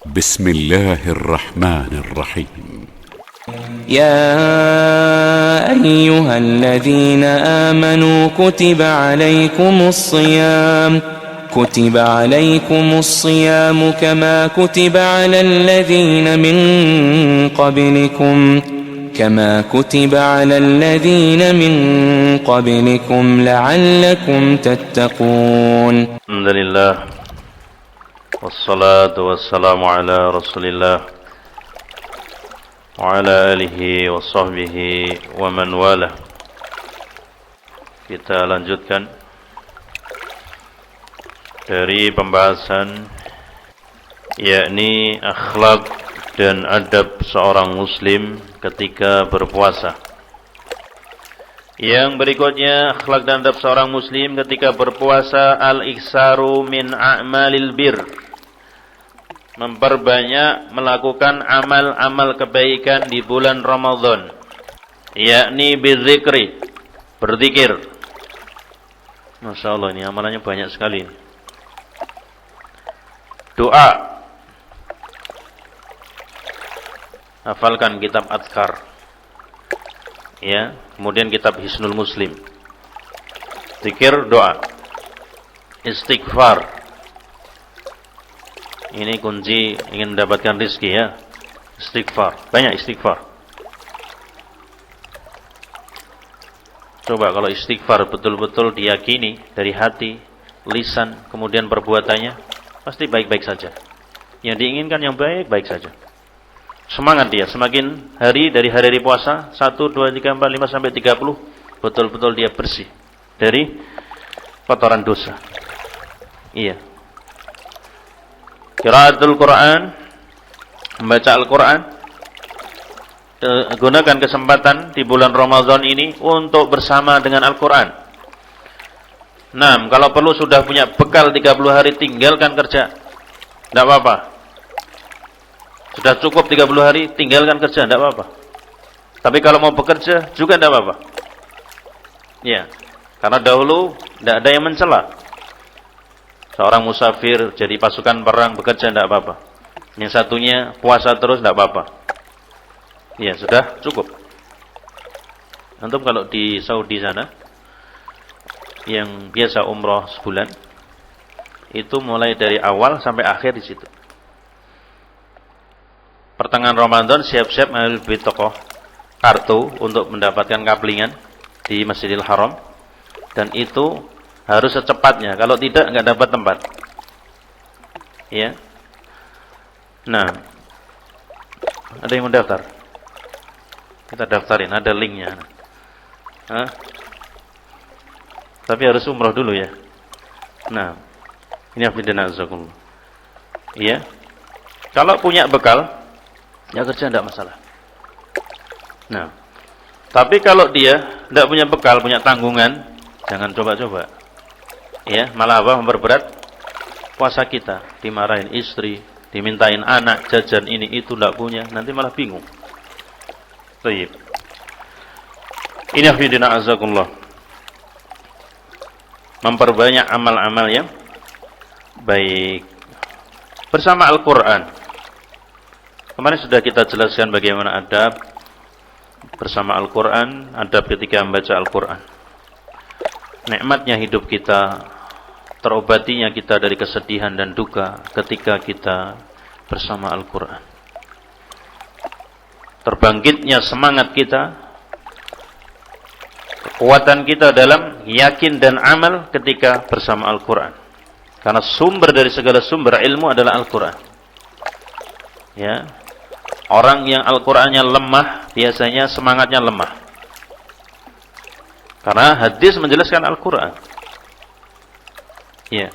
بسم الله الرحمن الرحيم. يا أيها الذين آمنوا كتب عليكم الصيام كما كتب على الذين من قبلكم لعلكم تتقون. الحمد لله والصلاة والسلام على رسول الله وعلى آله وصحبه ومن والاه. Kita lanjutkan dari pembahasan yakni akhlak dan adab seorang muslim ketika berpuasa. Yang berikutnya akhlak dan adab seorang muslim ketika berpuasa, al-iksaru min a'malil bir, memperbanyak melakukan amal-amal kebaikan di bulan Ramadan, yakni berzikri, berzikir. Masya Allah, ini amalannya banyak sekali. Doa, hafalkan kitab Adhkar, ya, kemudian kitab Hisnul Muslim, zikir, doa, istighfar. Ini kunci ingin mendapatkan rezeki, ya. Istighfar, banyak istighfar. Coba kalau istighfar betul-betul diyakini dari hati, lisan, kemudian perbuatannya, pasti baik-baik saja. Yang diinginkan yang baik-baik saja. Semangat dia, semakin hari dari hari puasa, 1, 2, 3, 4, 5, sampai 30, betul-betul dia bersih dari kotoran dosa. Iya. Qiraatul Quran, membaca Al-Quran. Gunakan kesempatan di bulan Ramadan ini untuk bersama dengan Al-Quran. Nah, kalau perlu sudah punya bekal 30 hari, tinggalkan kerja, tidak apa-apa. Sudah cukup 30 hari, tinggalkan kerja, tidak apa-apa. Tapi kalau mau bekerja juga tidak apa-apa. Ya, karena dahulu tidak ada yang mencela. Seorang musafir jadi pasukan perang bekerja tidak apa-apa. Yang satunya puasa terus tidak apa-apa. Ya, sudah cukup. Antum kalau di Saudi sana yang biasa umroh sebulan, itu mulai dari awal sampai akhir di situ. Pertengahan Ramadan siap-siap mengambil beli toko kartu untuk mendapatkan kaplingan di Masjidil Haram, dan itu harus secepatnya, kalau tidak nggak dapat tempat. Ya. Nah, ada yang mendaftar? Kita daftarin, ada linknya. Tapi harus umroh dulu, ya. Nah, ini afidana azakullah. Iya. Kalau punya bekal, ya kerja tidak masalah. Nah, tapi kalau dia tidak punya bekal, punya tanggungan, jangan coba-coba. Ya, malah apa? Memperberat puasa kita. Dimarahin istri, dimintain anak, jajan ini itu tidak punya, nanti malah bingung. Baik. Ini afidina azakullah. Memperbanyak amal-amal yang baik bersama Al-Quran. Kemarin sudah kita jelaskan bagaimana adab bersama Al-Quran, adab ketika membaca Al-Quran. Nikmatnya hidup kita, terobatinya kita dari kesedihan dan duka ketika kita bersama Al-Quran. Terbangkitnya semangat kita, kekuatan kita dalam yakin dan amal ketika bersama Al-Quran. Karena sumber dari segala sumber ilmu adalah Al-Quran. Ya, orang yang Al-Qurannya lemah, biasanya semangatnya lemah. Karena hadis menjelaskan Al-Quran. Ya.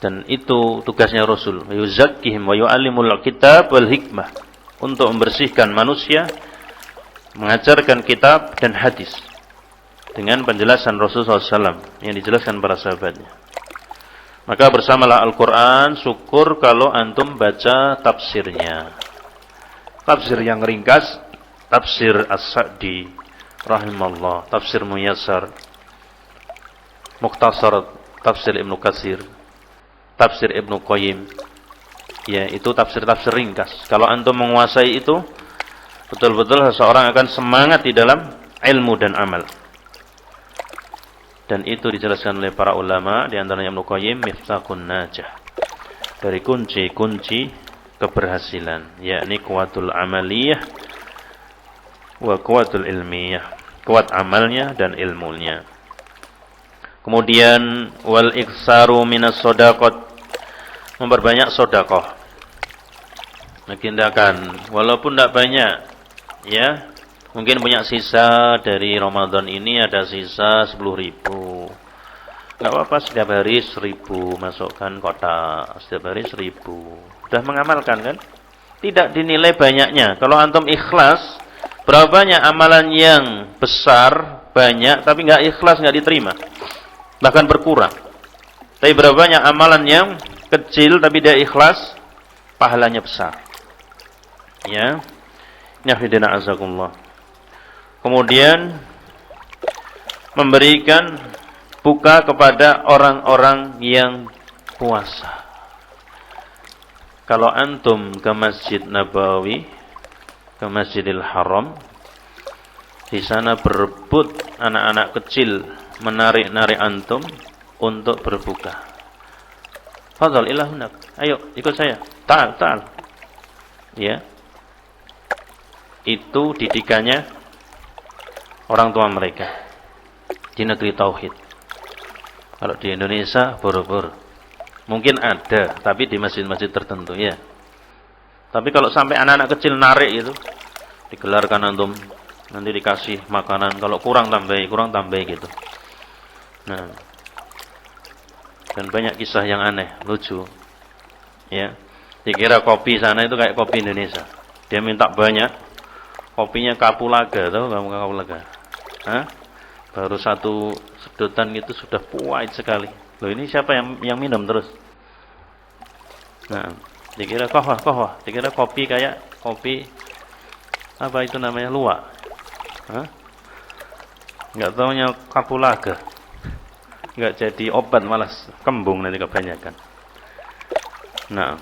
Dan itu tugasnya Rasul. Yuzakkihim wa yu'allimul kitab wal hikmah. Untuk membersihkan manusia, mengajarkan kitab dan hadis dengan penjelasan Rasulullah SAW yang dijelaskan para sahabatnya. Maka bersamalah Al-Quran, syukur kalau antum baca tafsirnya. Tafsir yang ringkas, tafsir As-Sa'di rahimallah, tafsir Muyassar, Mukhtasar tafsir Ibnu Katsir, tafsir Ibnu Qayyim, Ya, itu tafsir-tafsir ringkas. Kalau antum menguasai itu, betul-betul seseorang akan semangat di dalam ilmu dan amal. Dan itu dijelaskan oleh para ulama, di antaranya Ibnu Qayyim, Miftahun Najah. Dari kunci-kunci keberhasilan, yakni kuwatul amaliyah wa kuwatul ilmiyah. Kuat amalnya dan ilmunya. Kemudian wal iksaru minas shadaqat, memperbanyak sedekah. Agendakan walaupun tidak banyak, ya. Mungkin punya sisa dari Ramadan ini, ada sisa 10.000. Enggak apa-apa, setiap hari 1.000 masukkan kotak, setiap hari 1.000. Sudah mengamalkan kan? Tidak dinilai banyaknya. Kalau antum ikhlas, berapa banyak amalan yang besar, banyak tapi enggak ikhlas, enggak diterima. Bahkan berkurang. Tapi berapa banyak amalan yang kecil tapi dia ikhlas, pahalanya besar. Ya. Nafidina azakumullah. Kemudian memberikan buka kepada orang-orang yang puasa. Kalau antum ke Masjid Nabawi, ke Masjidil Haram, di sana berebut anak-anak kecil menarik-narik antum untuk berbuka. Fadhal ila hunak. Ayo ikut saya. Ta'al. Ya. Itu didikannya orang tua mereka di negeri tauhid. Kalau di Indonesia boro-boro. Mungkin ada, tapi di masjid-masjid tertentu ya. Tapi kalau sampai anak-anak kecil narik itu, digelarkan antum, nanti dikasih makanan, kalau kurang tambah gitu. Nah, dan banyak kisah yang aneh, lucu. Ya. Dikira kopi sana itu kayak kopi Indonesia. Dia minta banyak. Kopinya kapulaga, tahu kamu kapulaga? Hah? Baru satu sedotan gitu sudah pahit sekali. Loh, ini siapa yang minum terus? Nah, dikira kohwah. Dikira kopi kayak kopi apa itu namanya, luwak. Hah? Enggak taunya kapulaga. Enggak jadi obat, malah kembung nanti kebanyakan. Nah,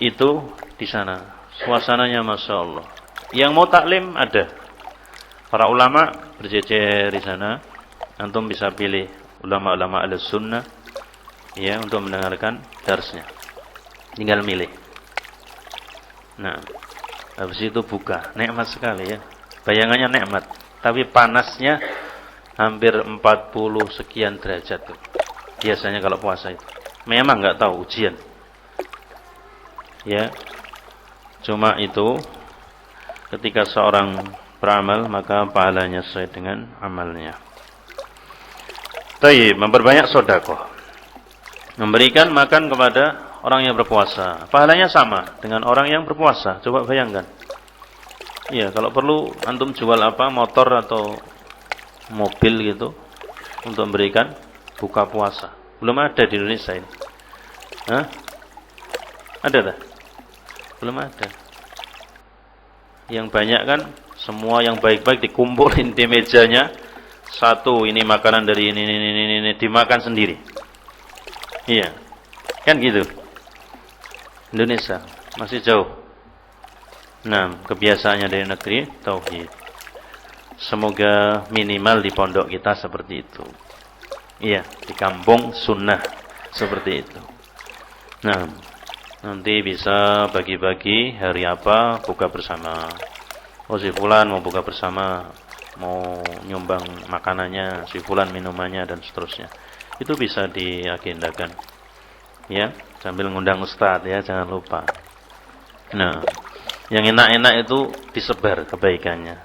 itu di sana. Suasananya Masya Allah. Yang mau taklim ada. Para ulama berjejer di sana. Antum bisa pilih ulama-ulama Ahlussunnah ya untuk mendengarkan darsnya. Tinggal milih. Nah, habis itu buka. Nikmat sekali ya. Bayangannya nikmat, tapi panasnya hampir 40 sekian derajat tuh. Biasanya kalau puasa itu. Memang enggak tahu ujian. Ya. Cuma itu ketika seorang beramal, maka pahalanya sesuai dengan amalnya. Tayyib, memperbanyak sedekah. Memberikan makan kepada orang yang berpuasa. Pahalanya sama dengan orang yang berpuasa. Coba bayangkan. Iya, kalau perlu antum jual apa, motor atau mobil gitu untuk memberikan buka puasa. Belum ada di Indonesia ini. Hah? Ada tak? Belum ada. Yang banyak kan semua yang baik-baik dikumpulin di mejanya. Satu, ini makanan dari ini dimakan sendiri. Iya. Kan gitu. Indonesia masih jauh. Nah, kebiasaannya dari negeri tauhid. Semoga minimal di pondok kita seperti itu. Iya, di kampung sunnah seperti itu. Nah, nanti bisa bagi-bagi hari apa buka bersama. Oh, si fulan mau buka bersama, mau nyumbang makanannya, si fulan minumannya dan seterusnya. Itu bisa diagendakan. Ya, sambil ngundang ustaz ya, jangan lupa. Nah, yang enak-enak itu disebar kebaikannya.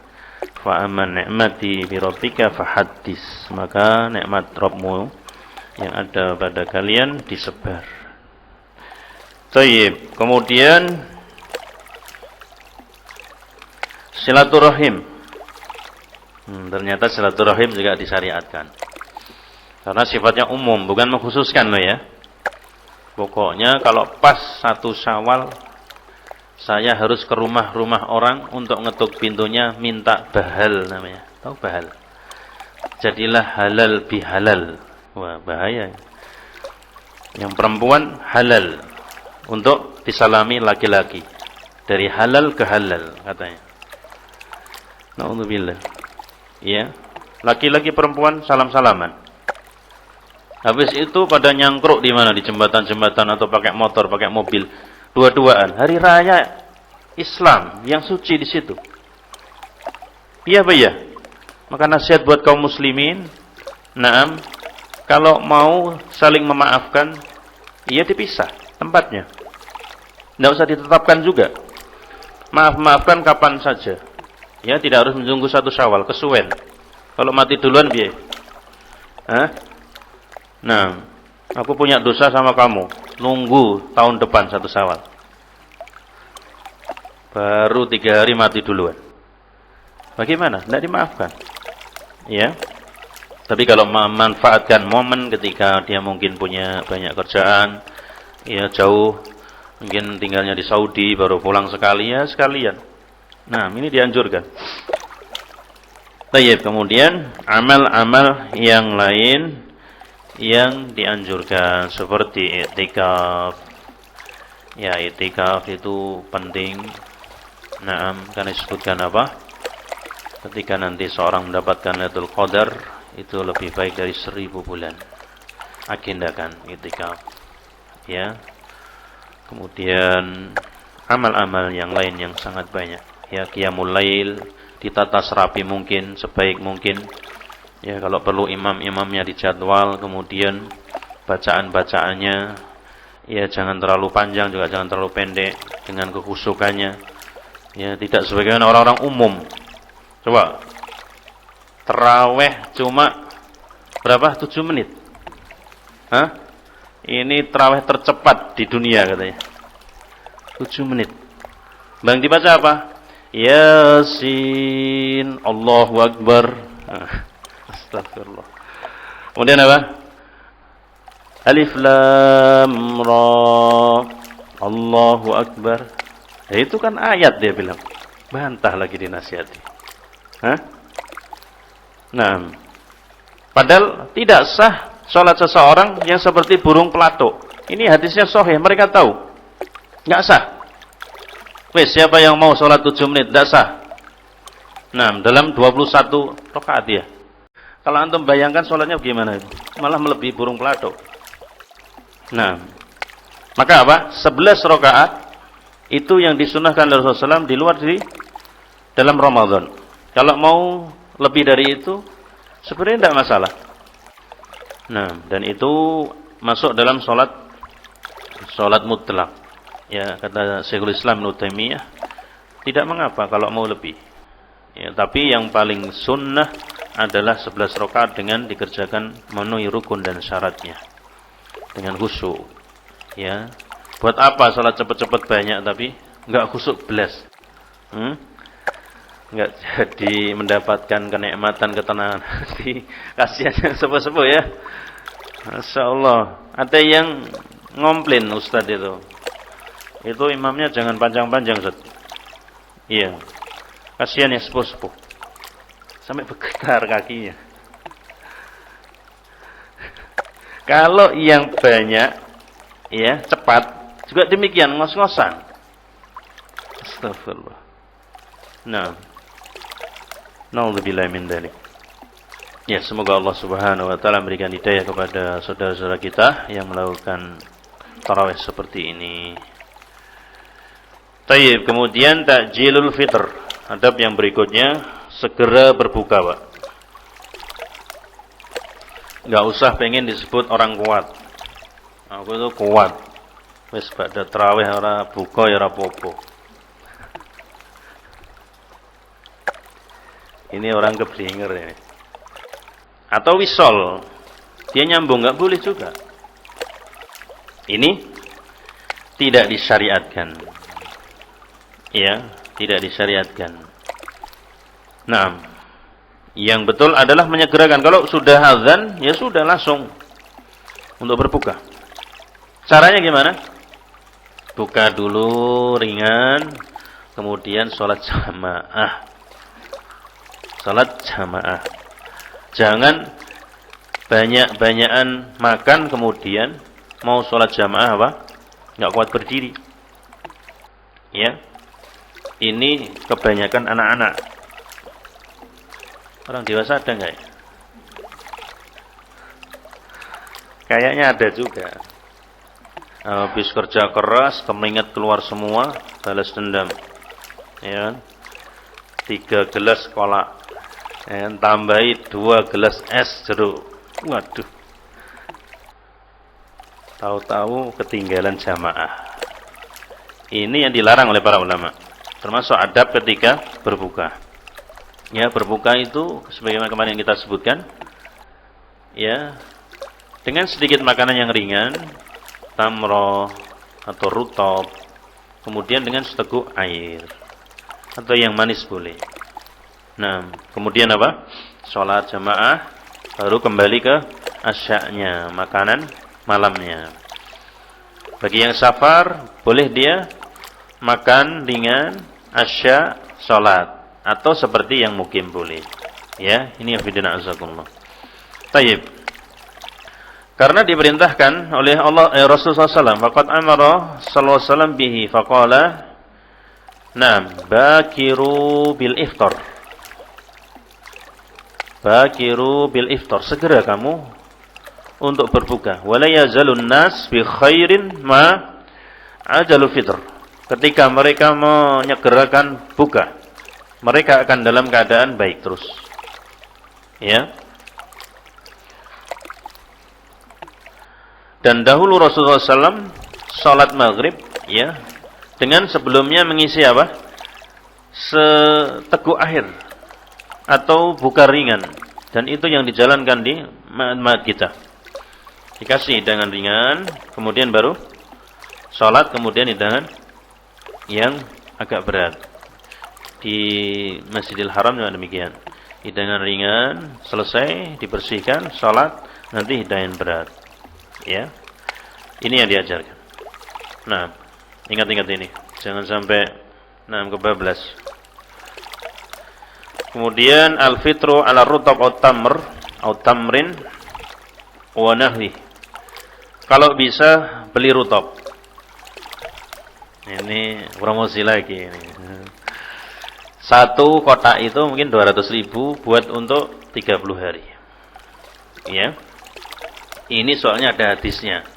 Fa amman ni'mati bi rabbika fahaddits. Maka nikmat Rabbmu yang ada pada kalian disebar. Tayyib. Kemudian silaturahim. Ternyata silaturahim juga disyariatkan. Karena sifatnya umum, bukan mengkhususkan loh ya. Pokoknya kalau pas 1 Syawal saya harus ke rumah-rumah orang untuk ngetuk pintunya minta bahal namanya. Tahu bahal? Jadilah halal bihalal. Wah, bahaya. Yang perempuan halal untuk disalami laki-laki dari halal ke halal katanya. Na'udzubillah. Ya, laki-laki perempuan salam-salaman. Habis itu pada nyangkruk di mana, di jembatan-jembatan atau pakai motor, pakai mobil, dua-duaan. Hari raya Islam yang suci di situ. Iya apa iya? Maka nasihat buat kaum muslimin, naam, kalau mau saling memaafkan, iya dipisah tempatnya. Tidak usah ditetapkan juga. Maaf-maafkan kapan saja. Ya, tidak harus menunggu 1 Syawal, kesuwen. Kalau mati duluan biar. Nah, aku punya dosa sama kamu. Nunggu tahun depan 1 Syawal. Baru 3 hari mati duluan. Bagaimana? Tidak dimaafkan. Ya. Tapi kalau memanfaatkan momen ketika dia mungkin punya banyak kerjaan, ya jauh, mungkin tinggalnya di Saudi, baru pulang sekali, ya sekalian. Nah, ini dianjurkan. Baik, kemudian amal-amal yang lain yang dianjurkan seperti i'tikaf. Ya, i'tikaf itu penting. Nah, karena disebutkan apa? Ketika nanti seorang mendapatkan Lailatul Qadar, itu lebih baik dari 1000 bulan. Agendakan i'tikaf. Ya. Kemudian amal-amal yang lain yang sangat banyak. Ya, qiyamul lail ditata serapi mungkin, sebaik mungkin. Ya, kalau perlu imam-imamnya dijadwal, kemudian bacaan-bacaannya ya jangan terlalu panjang juga jangan terlalu pendek, dengan kekhusyukannya. Ya, tidak sebagaimana orang-orang umum. Coba tarawih cuma berapa? 7 menit. Ini tarawih tercepat di dunia katanya. 7 menit. Bang dibaca apa? Yasin, Allahu Akbar. Astagfirullah. Kemudian apa? Alif Lam Ra, Allahu Akbar. Ya, itu kan ayat dia bilang. Bantah lagi dinasihati. Nah, padahal tidak sah sholat seseorang yang seperti burung pelatuk. Ini hadisnya sahih, mereka tahu. Enggak sah. Wes, siapa yang mau sholat 7 menit, tidak sah. Nah, dalam 21 rakaat dia. Kalau antum bayangkan sholatnya bagaimana? Malah melebihi burung pelatuk. Nah, maka apa? 11 rakaat itu yang disunahkan oleh Rasulullah SAW di luar di dalam Ramadan. Kalau mau lebih dari itu, sebenarnya tidak masalah. Nah, dan itu masuk dalam sholat mutlak. Ya, kata Syekhul Islam Ibnu Taimiyah, tidak mengapa kalau mau lebih. Ya, tapi yang paling sunnah adalah 11 rakaat dengan dikerjakan memenuhi rukun dan syaratnya. Dengan khusyuk. Ya. Buat apa salat cepat-cepat banyak tapi enggak khusyuk belas? Enggak jadi mendapatkan kenikmatan, ketenangan. Kasihan yang sepuh-sepuh ya. Masyaallah. Ada yang ngomplain Ustaz itu. Itu imamnya jangan panjang-panjang, Ustaz. Iya. Kasihan ya sepuh-sepuh. Sampai bergetar kakinya. Kalau yang banyak ya, cepat juga demikian, ngos-ngosan. Astagfirullah. Nah. Na'udzubillahi min dzalik. Ya, semoga Allah Subhanahu wa taala memberikan hidayah kepada saudara-saudara kita yang melakukan tarawih seperti ini. Tayyib, kemudian takjilul fitr. Adab yang berikutnya, segera berbuka, Pak. Enggak usah pengen disebut orang kuat. Aku itu kuat. Wis badhe tarawih ora buka ya ora apa-apa. Ini orang keblinger ini. Atau wisol. Dia nyambung, enggak boleh juga. Ini tidak disyariatkan. Ya, tidak disyariatkan. Nah, yang betul adalah menyegerakan. Kalau sudah azan, ya sudah langsung untuk berbuka. Caranya gimana? Buka dulu ringan, kemudian sholat jamaah. Sholat jamaah. Jangan banyak-banyakan makan kemudian mau sholat jamaah apa? nggak kuat berdiri. Ya, ini kebanyakan anak-anak. Orang dewasa ada nggak ya? Kayaknya ada juga. Habis kerja keras, keringat keluar semua, balas dendam. Ya, 3 gelas kolak, tambahi 2 gelas es jeruk. Waduh, tahu-tahu ketinggalan jamaah. Ini yang dilarang oleh para ulama, termasuk adab ketika berbuka. Ya, berbuka itu sebagaimana kemarin kita sebutkan, ya, dengan sedikit makanan yang ringan, tamroh atau rutob, kemudian dengan seteguk air, atau yang manis boleh. Nah, kemudian apa? Sholat jamaah, baru kembali ke asyaknya, makanan malamnya. Bagi yang safar, boleh dia makan ringan, asya, sholat, atau seperti yang mukim boleh. Ya, ini yang fidina azakumullah. Tayyib. Karena diperintahkan oleh Allah Rasulullah SAW, faqad amara sallallahu alaihi wasallam bihi faqala, "Naam, bakiru bil iftar." Bakiru bil iftar, segera kamu untuk berbuka. Wala yazalun nas bi khairin ma ajalu fitr. Ketika mereka menyegerakan buka, mereka akan dalam keadaan baik terus. Ya. Dan dahulu Rasulullah SAW salat maghrib, ya, dengan sebelumnya mengisi apa? Seteguk air atau buka ringan, dan itu yang dijalankan di ma'ad kita. Dikasih hidangan ringan, kemudian baru salat, kemudian hidangan yang agak berat. Di Masjidil Haram juga demikian. Hidangan ringan, selesai, dibersihkan, salat, nanti hidangan berat. Ya, ini yang diajarkan. Nah, ingat-ingat ini, jangan sampai kebablas. Kemudian al-fitru ala rutab atau tamr atau tamrin wa nahwi. Kalau bisa beli rutab. Ini promosi lagi ini. Satu kotak itu mungkin 200.000 buat untuk 30 hari. Ya. Ini soalnya ada hadisnya.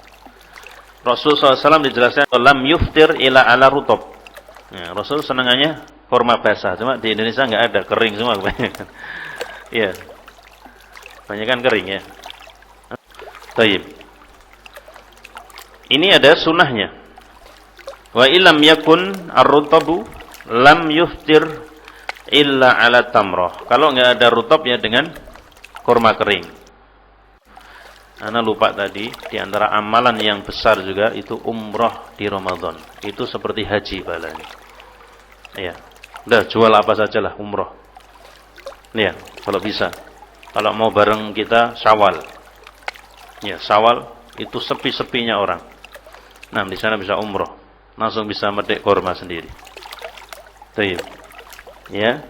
Rasulullah SAW dijelaskan lam yuftir ila ala rutab. Ya, Rasul senangannya kurma basah. Cuma di Indonesia nggak ada, kering semua kebanyakan. Ya. Kebanyakan kering ya. Baik. Ini ada sunnahnya. Wa illam yakun ar-rutabu lam yuftir illa ala tamrah. Kalau nggak ada rutab ya dengan kurma kering. Ana lupa tadi, di antara amalan yang besar juga itu umrah di Ramadan. Itu seperti haji balanya. Ya. Udah jual apa sajalah umrah. Ya, kalau bisa. Kalau mau bareng kita Syawal. Ya, Syawal itu sepi-sepinya orang. Nah, di sana bisa umrah. Langsung bisa metik kurma sendiri. Baik. Ya.